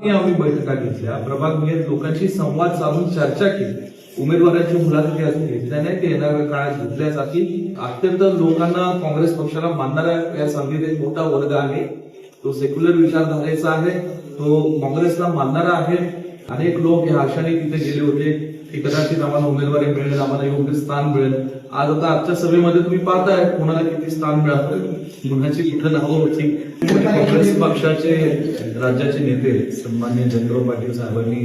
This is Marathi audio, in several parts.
आम्ही बैठका घेतल्या, प्रभागनिहाय लोकांशी संवाद साधून चर्चा केली, उमेदवारांची मुलाखती अजून घेतल्या नाही, ते येणाऱ्या काळात घेतल्या जातील. अत्यंत लोकांना काँग्रेस पक्षाला मानणारा या संधीत एक मोठा वर्ग आहे, तो सेक्युलर विचारधारेचा आहे, तो काँग्रेसला मानणारा आहे. अनेक लोक या आशाने तिथे गेले होते की कदाचित आम्हाला उमेदवारी मिळेल, आम्हाला योग्य स्थान मिळेल. आज आता आजच्या सभेमध्ये तुम्ही पाहताय कोणाला किती स्थान मिळालं, कुणाची कुठं नावं होती. काँग्रेस पक्षाचे राज्याचे नेते सन्माननीय जयंतराव पाटील साहेबांनी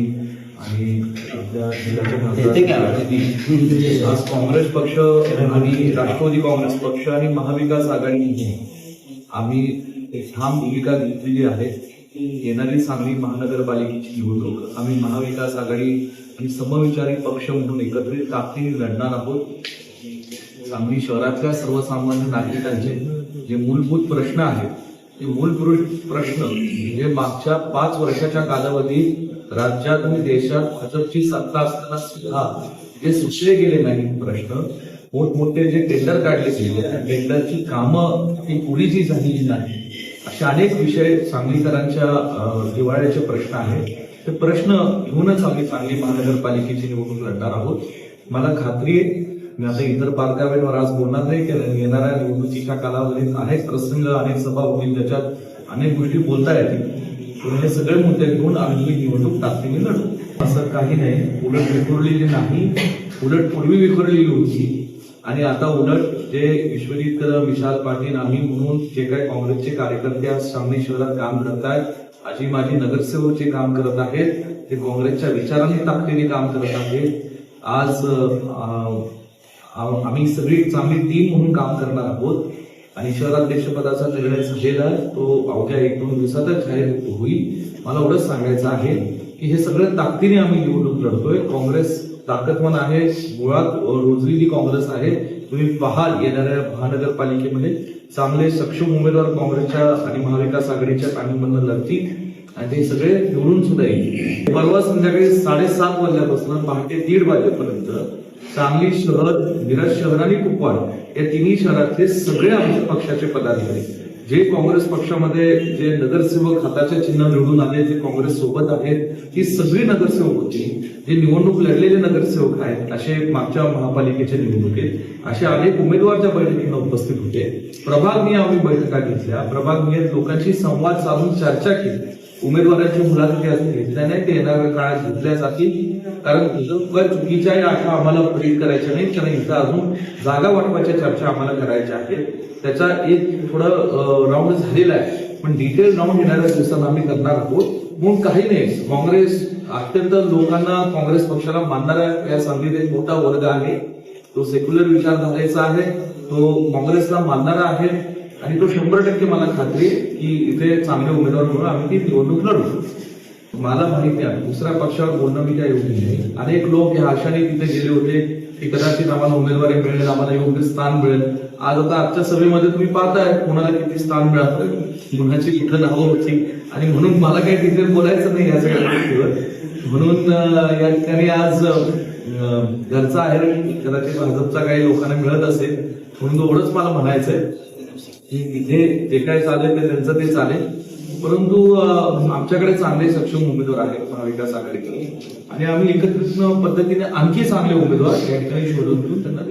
आणि आपल्या जिल्ह्याचे खासदार आज काँग्रेस पक्ष आणि राष्ट्रवादी काँग्रेस पक्ष आणि महाविकास आघाडी आम्ही एक ठाम भूमिका घेतलेली आहे. येणारी सांगली महानगरपालिकेची निवडणूक आम्ही महाविकास आघाडी आणि समविचारी पक्ष म्हणून एकत्रित ताकदीने लढणार आहोत. सांगली शहरातल्या सर्वसामान्य नागरिकांचे जे मूलभूत प्रश्न आहेत, ते मूलभूत प्रश्न म्हणजे मागच्या 5 वर्षाच्या कालावधीत राज्यात आणि देशात भाजपची सत्ता असताना सुद्धा जे सुचले गेले नाहीत प्रश्न, मोठमोठे जे टेंडर काढले गेले त्या टेंडरची कामं ती पुरी जी झालेली नाही, असे अनेक विषय सांगलीकरांच्या जिव्हाळ्याचे प्रश्न आहेत. ते प्रश्न घेऊनच आम्ही सांगली महानगरपालिकेची निवडणूक लढणार आहोत. मला खात्री आहे, मी आता इतर बारकाव्यांवर आज बोलणार नाही की येणाऱ्या निवडणुकीच्या कालावधीत अनेक प्रसंग, अनेक सभा होईल, त्याच्यात अनेक गोष्टी बोलता येतील. पण हे सगळे मुद्दे घेऊन आम्ही निवडणूक ताकदीने लढू. असं काही नाही, उलट विखुरलेली नाही, उलट पूर्वी विखुरलेली होती आणि आता उलट जे विश्वजित विशाल पाटील आम्ही म्हणून जे काही काँग्रेसचे कार्यकर्ते आज सांगली शहरात काम करत आहेत, आजी माजी नगरसेवक जे काम करत आहेत, ते काँग्रेसच्या विचारांनी ताकदीने काम करत आहेत. आज आम्ही सगळी चांगली टीम म्हणून काम करणार आहोत आणि शहराध्यक्षपदाचा निर्णय झालेला आहे, तो अवघ्या 1-2 दिवसातच जाहीर होईल. मला एवढंच सांगायचं आहे की हे सगळं ताकदीने आम्ही निवडणूक लढतोय. काँग्रेस ताकदवान आहे, मुळात रोजलेली काँग्रेस आहे. तुम्ही पाहाल येणाऱ्या महानगरपालिकेमध्ये चांगले सक्षम उमेदवार काँग्रेसच्या आणि महाविकास आघाडीच्या पॅनलमधून लढतील आणि ते सगळे निवडून सुद्धा येईल. परवा संध्याकाळी 7:30 वाजल्यापासून पहाटे 1:30 वाजेपर्यंत सांगली शहर, मिरज शहर आणि कुपवाड या तिन्ही शहरातले सगळे आमच्या पक्षाचे पदाधिकारी जे काँग्रेस पक्षामध्ये जे नगरसेवक हाताच्या चिन्ह निवडून आले, जे काँग्रेस सोबत आहेत, ती सगळी नगरसेवक होती. जे निवडणूक लढलेले नगरसेवक आहेत, असे मागच्या महापालिकेच्या निवडणुकीत असे अनेक उमेदवार त्या बैठकीला उपस्थित होते. प्रभागनिहाय आम्ही बैठका घेतल्या, प्रभागनिहाय लोकांशी संवाद साधून चर्चा केली, उमेदवारांची मुलाखती अजून घेतल्या नाही, ते येणाऱ्या काळात घेतल्या जातील. कारण चुकीच्या अशा आम्हाला प्रेरित करायच्या नाही, कारण इथं अजून जागा वाटपाच्या चर्चा आम्हाला करायच्या आहेत. त्याचा एक थोडं राऊंड झालेला आहे, पण डिटेल राऊंड येणाऱ्या दिवसात आम्ही करणार आहोत. म्हणून काही नाही, काँग्रेस अत्यंत लोकांना काँग्रेस पक्षाला मानणारा या संधीत एक मोठा वर्ग आहे, तो सेक्युलर विचारधारेचा आहे, तो काँग्रेसला मानणारा आहे आणि तो 100% मला खात्री आहे की इथे चांगले उमेदवार म्हणून आम्ही ती निवडणूक लढू. मला माहिती आहे दुसऱ्या पक्षावर बोलणं मी काय योग्य नाही. अनेक लोक या आशाने तिथे गेले होते की कदाचित आम्हाला उमेदवारी मिळेल, आम्हाला योग्य स्थान मिळेल. आज आता आजच्या सभेमध्ये तुम्ही पाहताय कोणाला किती स्थान मिळालं, कुणाची कुठं नावं होती आणि म्हणून मला काही डिटेल बोलायचं नाही या सगळ्या गोष्टीवर. म्हणून या ठिकाणी आज घरचा आहे, कदाचित भाजपचा काही लोकांना मिळत असेल, म्हणून एवढंच मला म्हणायचंय की इथे जे काय चालेल ते त्यांचं ते चालेल, परंतु आमच्याकडे चांगले सक्षम उमेदवार आहेत महाविकास आघाडीकडे आणि आम्ही एकत्रित पद्धतीने आणखी चांगले उमेदवार या ठिकाणी शोधून त्यांना